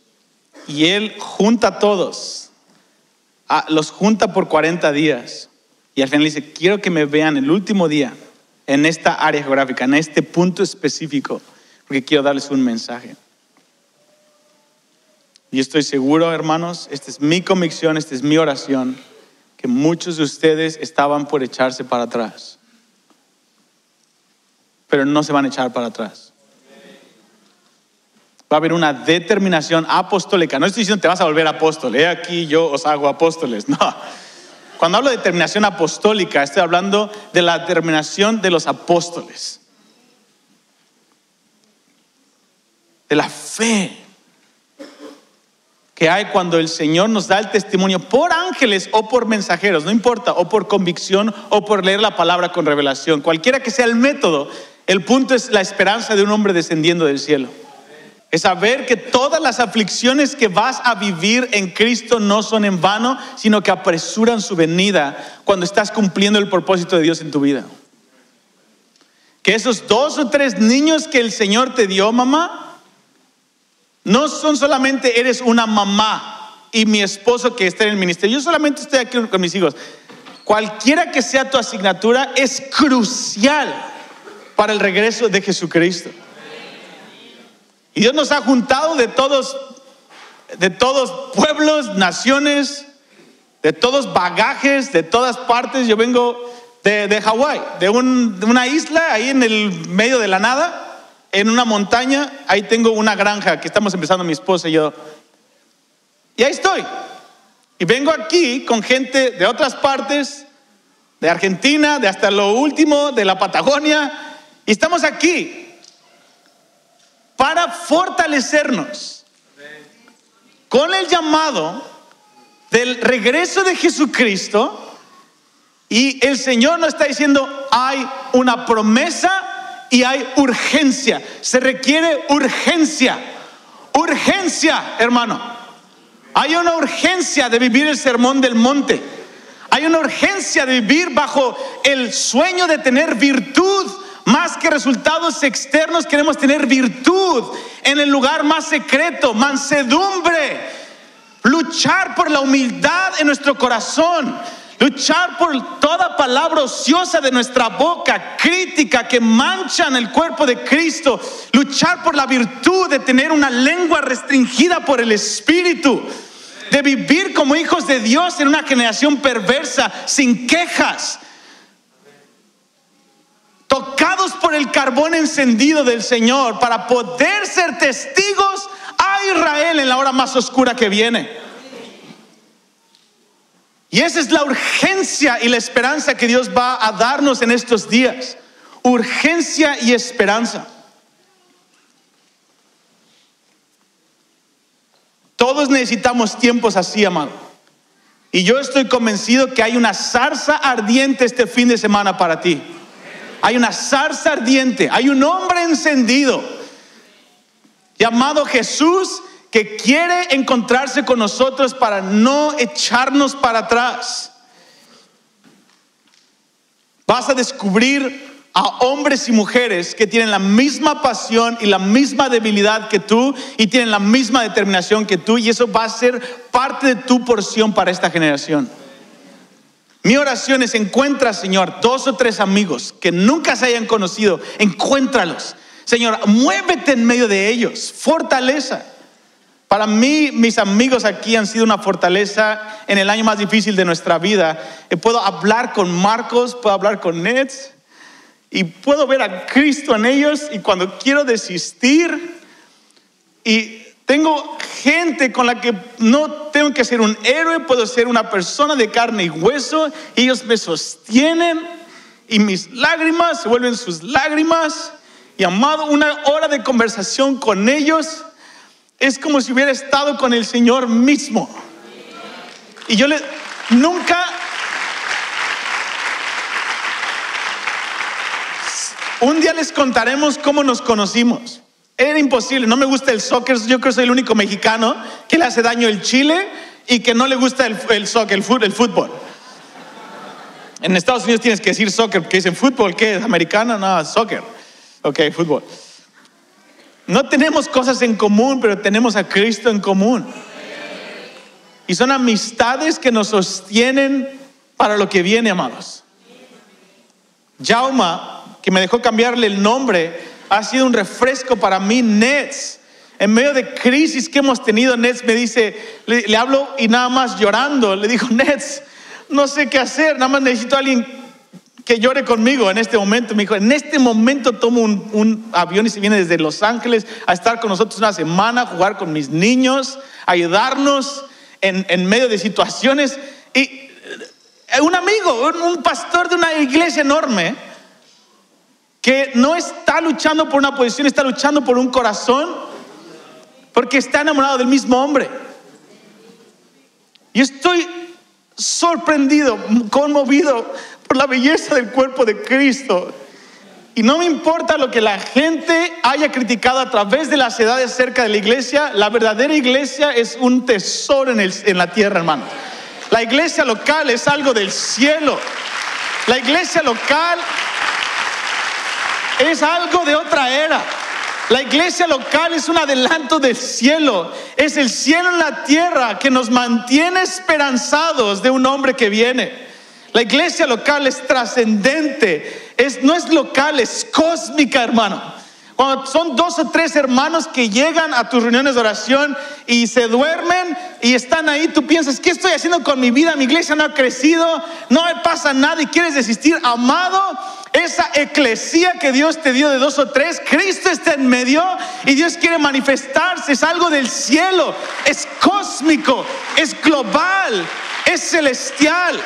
Y Él junta a todos, los junta por 40 días. Y al final dice, quiero que me vean el último día en esta área geográfica, en este punto específico, porque quiero darles un mensaje. Y estoy seguro, hermanos, esta es mi convicción, esta es mi oración, que muchos de ustedes estaban por echarse para atrás. Pero no se van a echar para atrás. Va a haber una determinación apostólica. No estoy diciendo te vas a volver apóstol. Aquí yo os hago apóstoles. No. Cuando hablo de determinación apostólica, estoy hablando de la determinación de los apóstoles. De la fe que hay cuando el Señor nos da el testimonio por ángeles o por mensajeros, no importa, o por convicción o por leer la palabra con revelación. Cualquiera que sea el método, el punto es la esperanza de un hombre descendiendo del cielo. Es saber que todas las aflicciones que vas a vivir en Cristo no son en vano, sino que apresuran su venida cuando estás cumpliendo el propósito de Dios en tu vida. Que esos 2 o 3 niños que el Señor te dio, mamá, no son solamente eres una mamá y mi esposo que está en el ministerio. Yo solamente estoy aquí con mis hijos. Cualquiera que sea tu asignatura es crucial para el regreso de Jesucristo. Y Dios nos ha juntado de todos pueblos, naciones, de todos bagajes, de todas partes. Yo vengo de Hawái, de una isla ahí en el medio de la nada. En una montaña, ahí tengo una granja que estamos empezando mi esposa y yo. Y ahí estoy. Y vengo aquí con gente de otras partes, de Argentina, de hasta lo último, de la Patagonia. Y estamos aquí para fortalecernos con el llamado del regreso de Jesucristo. Y el Señor nos está diciendo, hay una promesa y hay urgencia. Se requiere urgencia. Urgencia, hermano. Hay una urgencia de vivir el sermón del monte. Hay una urgencia de vivir bajo el sueño de tener virtud. Más que resultados externos, queremos tener virtud en el lugar más secreto, mansedumbre, luchar por la humildad en nuestro corazón. Luchar por toda palabra ociosa de nuestra boca, crítica que manchan el cuerpo de Cristo. Luchar por la virtud de tener una lengua restringida por el Espíritu. De vivir como hijos de Dios en una generación perversa, sin quejas. Tocados por el carbón encendido del Señor para poder ser testigos a Israel en la hora más oscura que viene. Y esa es la urgencia y la esperanza que Dios va a darnos en estos días. Urgencia y esperanza. Todos necesitamos tiempos así, amado. Y yo estoy convencido que hay una zarza ardiente este fin de semana para ti. Hay una zarza ardiente. Hay un hombre encendido llamado Jesús, que quiere encontrarse con nosotros para no echarnos para atrás. Vas a descubrir a hombres y mujeres que tienen la misma pasión y la misma debilidad que tú y tienen la misma determinación que tú, y eso va a ser parte de tu porción para esta generación. Mi oración es: encuentra, Señor, 2 o 3 amigos que nunca se hayan conocido. Encuéntralos. Señor, muévete en medio de ellos. Fortaleza. Para mí, mis amigos aquí han sido una fortaleza en el año más difícil de nuestra vida. Puedo hablar con Marcos, puedo hablar con Nets, y puedo ver a Cristo en ellos. Y cuando quiero desistir, y tengo gente con la que no tengo que ser un héroe, puedo ser una persona de carne y hueso. Ellos me sostienen y mis lágrimas se vuelven sus lágrimas. Y amado, una hora de conversación con ellos es como si hubiera estado con el Señor mismo. Y yo nunca, un día les contaremos cómo nos conocimos. Era imposible, no me gusta el soccer. Yo creo que soy el único mexicano que le hace daño el chile y que no le gusta el soccer, el fútbol. En Estados Unidos tienes que decir soccer, porque dicen fútbol, ¿qué es? ¿Americano? No, soccer. Ok, fútbol. No tenemos cosas en común, pero tenemos a Cristo en común. Y son amistades que nos sostienen para lo que viene, amados. Jauma, que me dejó cambiarle el nombre, ha sido un refresco para mí. Nets, en medio de crisis que hemos tenido, Nets me dice, le hablo y nada más llorando, le digo: Nets, no sé qué hacer, nada más necesito a alguien que llore conmigo en este momento. Me dijo: en este momento tomo un avión y se viene desde Los Ángeles a estar con nosotros una semana, a jugar con mis niños, a ayudarnos en medio de situaciones. Y un amigo, un pastor de una iglesia enorme, que no está luchando por una posición, está luchando por un corazón, porque está enamorado del mismo hombre. Y estoy sorprendido, conmovido por la belleza del cuerpo de Cristo. Y no me importa lo que la gente haya criticado a través de las edades acerca de la iglesia. La verdadera iglesia es un tesoro en la tierra, hermano. La iglesia local es algo del cielo. La iglesia local es algo de otra era. La iglesia local es un adelanto del cielo. Es el cielo en la tierra que nos mantiene esperanzados de un hombre que viene. La iglesia local es trascendente. No es local, es cósmica, hermano. Cuando son 2 o 3 hermanos que llegan a tus reuniones de oración y se duermen y están ahí, tú piensas: ¿qué estoy haciendo con mi vida? Mi iglesia no ha crecido, no me pasa nada, y quieres desistir. Amado, esa eclesía que Dios te dio de 2 o 3, Cristo está en medio y Dios quiere manifestarse. Es algo del cielo, es cósmico, es global, es celestial.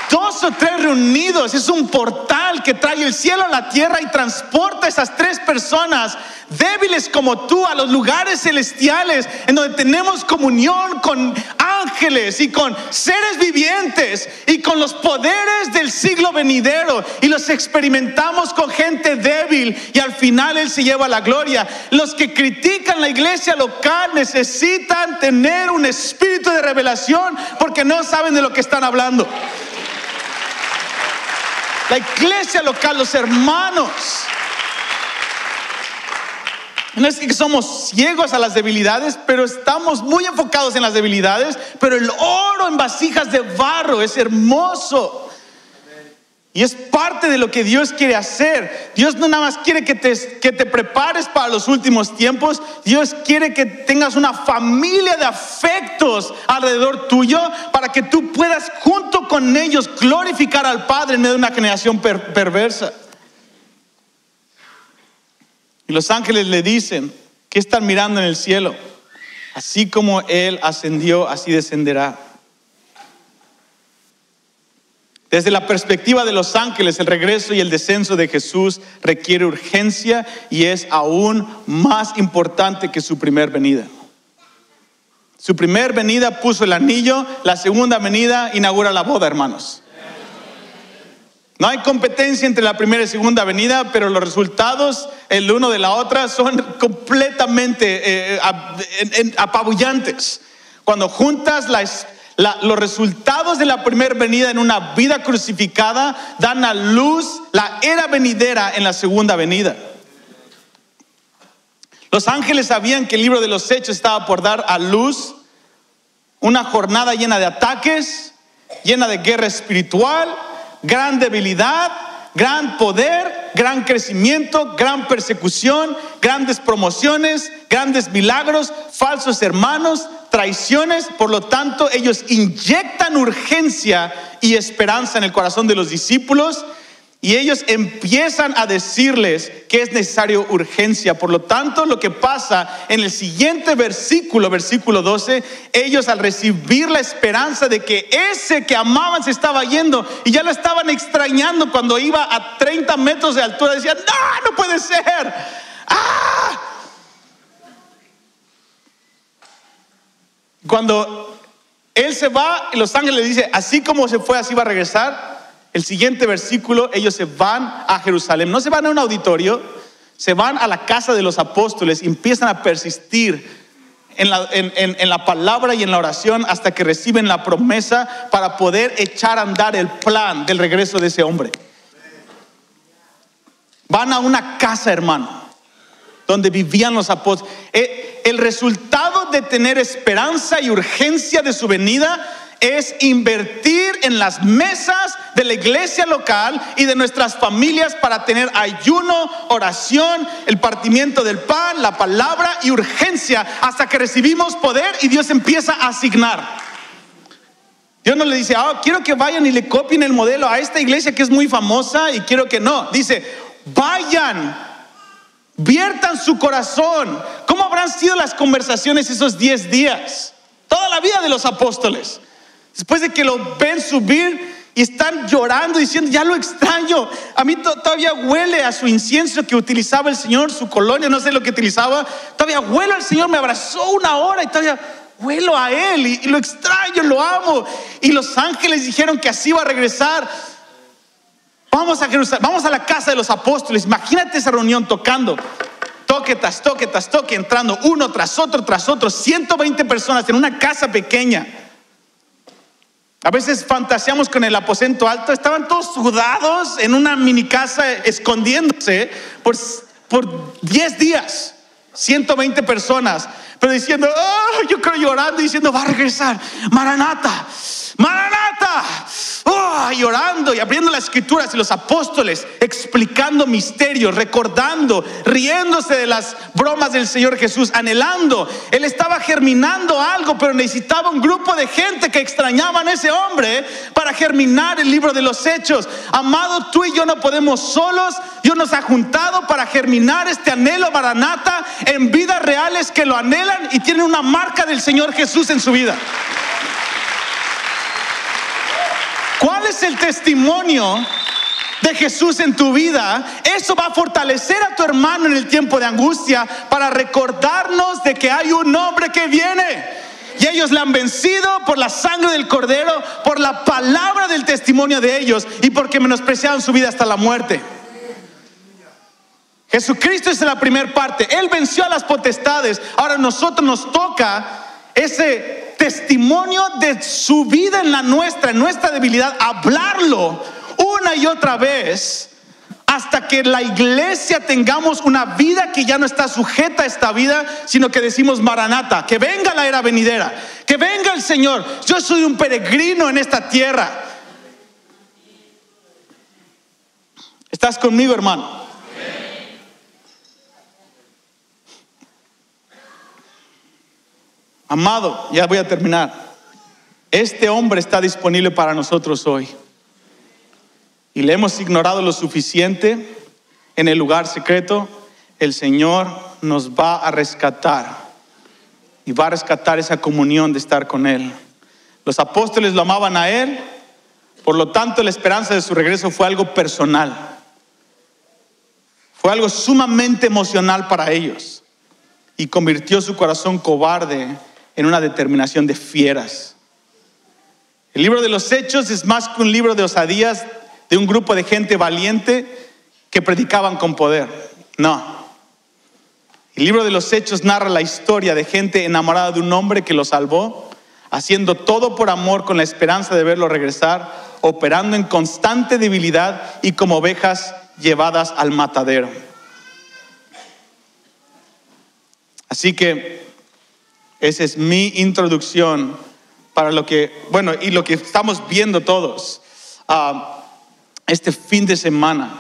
2 o 3 reunidos es un portal que trae el cielo a la tierra y transporta a esas 3 personas débiles como tú a los lugares celestiales, en donde tenemos comunión con ángeles y con seres vivientes y con los poderes del siglo venidero, y los experimentamos con gente débil, y al final Él se lleva la gloria. Los que critican la iglesia local necesitan tener un espíritu de revelación, porque no saben de lo que están hablando. La iglesia local, los hermanos, no es que somos ciegos a las debilidades, pero estamos muy enfocados en las debilidades. Pero el oro en vasijas de barro es hermoso. Y es parte de lo que Dios quiere hacer. Dios no nada más quiere que te prepares para los últimos tiempos. Dios quiere que tengas una familia de afectos alrededor tuyo, para que tú puedas junto con ellos glorificar al Padre en medio de una generación perversa. Y los ángeles le dicen: ¿qué están mirando en el cielo? Así como Él ascendió, así descenderá. Desde la perspectiva de los ángeles, el regreso y el descenso de Jesús requiere urgencia, y es aún más importante que su primer venida. Su primer venida puso el anillo, la segunda venida inaugura la boda, hermanos. No hay competencia entre la primera y segunda venida, pero los resultados el uno de la otra son completamente apabullantes. Cuando juntas los resultados de la primera venida en una vida crucificada, dan a luz la era venidera en la segunda venida. Los ángeles sabían que el libro de los Hechos estaba por dar a luz una jornada llena de ataques, llena de guerra espiritual, gran debilidad, gran poder, gran crecimiento, gran persecución, grandes promociones, grandes milagros, falsos hermanos, traiciones. Por lo tanto, ellos inyectan urgencia y esperanza en el corazón de los discípulos, y ellos empiezan a decirles que es necesario urgencia. Por lo tanto, lo que pasa en el siguiente versículo, versículo 12, ellos al recibir la esperanza de que ese que amaban se estaba yendo y ya lo estaban extrañando, cuando iba a 30 metros de altura, decían: no puede ser. Cuando él se va y los ángeles le dicen: así como se fue, así va a regresar. El siguiente versículo, ellos se van a Jerusalén. No se van a un auditorio, se van a la casa de los apóstoles y empiezan a persistir en la palabra y en la oración hasta que reciben la promesa para poder echar a andar el plan del regreso de ese hombre. Van a una casa, hermano, donde vivían los apóstoles. El resultado de tener esperanza y urgencia de su venida es invertir en las mesas de la iglesia local y de nuestras familias para tener ayuno, oración, el partimiento del pan, la palabra y urgencia hasta que recibimos poder y Dios empieza a asignar. Dios no le dice: quiero que vayan y le copien el modelo a esta iglesia que es muy famosa, y quiero que no. Dice: vayan, viertan su corazón. ¿Cómo habrán sido las conversaciones esos 10 días? Toda la vida de los apóstoles. Después de que lo ven subir y están llorando diciendo: ya lo extraño. A mí todavía huele a su incienso que utilizaba el Señor, su colonia, no sé lo que utilizaba. Todavía huelo al Señor, me abrazó 1 hora y todavía huelo a Él y lo extraño, lo amo. Y los ángeles dijeron que así iba a regresar. Vamos a Jerusalén, vamos a la casa de los apóstoles. Imagínate esa reunión tocando. Toque tras toque tras toque, entrando uno tras otro, 120 personas en una casa pequeña. A veces fantaseamos con el aposento alto. Estaban todos sudados en una mini casa escondiéndose por 10 días. 120 personas, pero diciendo: yo creo, llorando, diciendo: va a regresar, Maranata, Maranata. Llorando y abriendo las escrituras, y los apóstoles explicando misterios, recordando, riéndose de las bromas del Señor Jesús, anhelando. Él estaba germinando algo, pero necesitaba un grupo de gente que extrañaban a ese hombre para germinar el libro de los Hechos. Amado, tú y yo no podemos solos. Dios nos ha juntado para germinar este anhelo Maranata en vidas reales que lo anhelan y tienen una marca del Señor Jesús en su vida. ¿Cuál es el testimonio de Jesús en tu vida? Eso va a fortalecer a tu hermano en el tiempo de angustia, para recordarnos de que hay un hombre que viene. Y ellos le han vencido por la sangre del Cordero, por la palabra del testimonio de ellos y porque menospreciaron su vida hasta la muerte. Jesucristo es la primera parte. Él venció a las potestades. Ahora a nosotros nos toca ese testimonio de su vida en nuestra debilidad, hablarlo una y otra vez hasta que la iglesia tengamos una vida que ya no está sujeta a esta vida, sino que decimos: Maranata, que venga la era venidera, que venga el Señor. Yo soy un peregrino en esta tierra. ¿Estás conmigo, hermano? Amado, ya voy a terminar. Este hombre está disponible para nosotros hoy. Y le hemos ignorado lo suficiente en el lugar secreto. El Señor nos va a rescatar. Y va a rescatar esa comunión de estar con Él. Los apóstoles lo amaban a Él. Por lo tanto, la esperanza de su regreso fue algo personal. Fue algo sumamente emocional para ellos. Y convirtió su corazón cobarde en una determinación de fieras. El libro de los Hechos es más que un libro de osadías de un grupo de gente valiente que predicaban con poder. No. El libro de los Hechos narra la historia de gente enamorada de un hombre que lo salvó, haciendo todo por amor con la esperanza de verlo regresar, operando en constante debilidad y como ovejas llevadas al matadero. Así que esa es mi introducción para lo que, bueno, y lo que estamos viendo todos este fin de semana,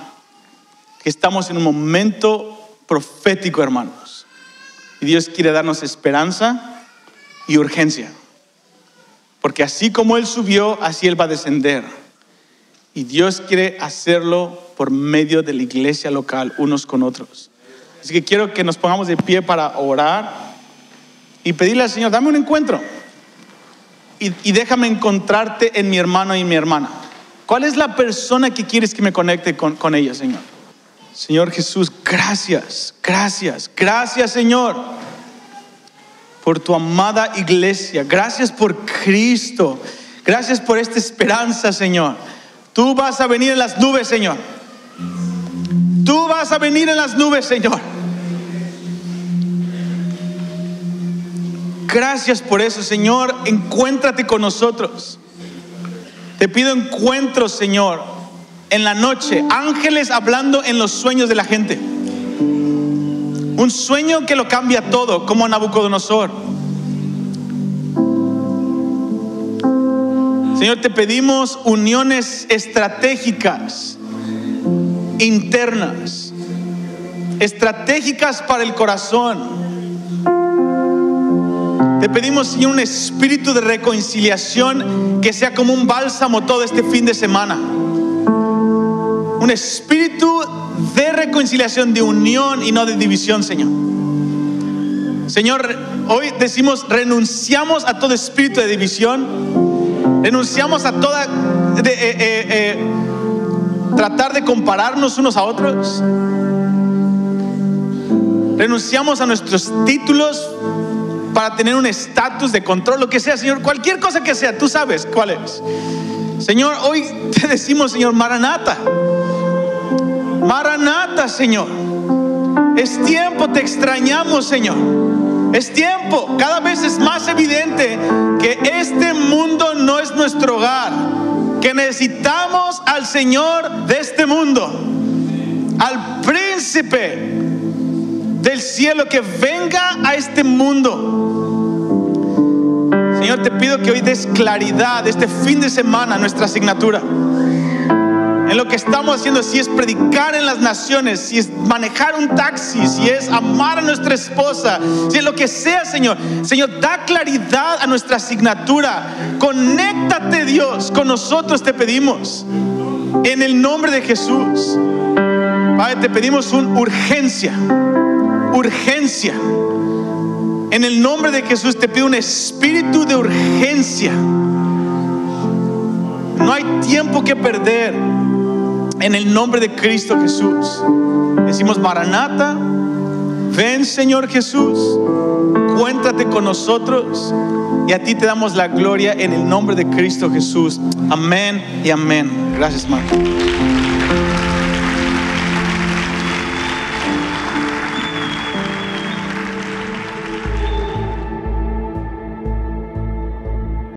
que estamos en un momento profético, hermanos. Y Dios quiere darnos esperanza y urgencia. Porque así como Él subió, así Él va a descender. Y Dios quiere hacerlo por medio de la iglesia local, unos con otros. Así que quiero que nos pongamos de pie para orar y pedirle al Señor, dame un encuentro. Y déjame encontrarte en mi hermano y mi hermana. ¿Cuál es la persona que quieres que me conecte con ella, Señor? Señor Jesús, gracias, Señor, por tu amada iglesia. Gracias por Cristo. Gracias por esta esperanza, Señor. Tú vas a venir en las nubes, Señor. Tú vas a venir en las nubes, Señor. Gracias por eso, Señor. Encuéntrate con nosotros. Te pido encuentros, Señor, en la noche. Ángeles hablando en los sueños de la gente. Un sueño que lo cambia todo, como Nabucodonosor. Señor, te pedimos uniones estratégicas, internas, estratégicas para el corazón. Te pedimos, Señor, un espíritu de reconciliación que sea como un bálsamo todo este fin de semana. Un espíritu de reconciliación, de unión y no de división, Señor. Señor, hoy decimos, renunciamos a todo espíritu de división. Renunciamos a toda tratar de compararnos unos a otros. Renunciamos a nuestros títulos para tener un estatus de control, lo que sea, Señor, cualquier cosa que sea, tú sabes cuál es. Señor, hoy te decimos, Señor, Maranata. Maranata, Señor. Es tiempo, te extrañamos, Señor. Es tiempo, cada vez es más evidente que este mundo no es nuestro hogar, que necesitamos al Señor de este mundo, al príncipe del cielo que venga a este mundo. Señor, te pido que hoy des claridad este fin de semana a nuestra asignatura. En lo que estamos haciendo, si es predicar en las naciones, si es manejar un taxi, si es amar a nuestra esposa, si es lo que sea, Señor. Señor, da claridad a nuestra asignatura. Conéctate, Dios, con nosotros, te pedimos. En el nombre de Jesús. Padre, te pedimos una urgencia. Urgencia. En el nombre de Jesús te pido un espíritu de urgencia. No hay tiempo que perder. En el nombre de Cristo Jesús decimos, Maranata, ven, Señor Jesús, cuéntate con nosotros, y a ti te damos la gloria en el nombre de Cristo Jesús. Amén y amén. Gracias, Marco.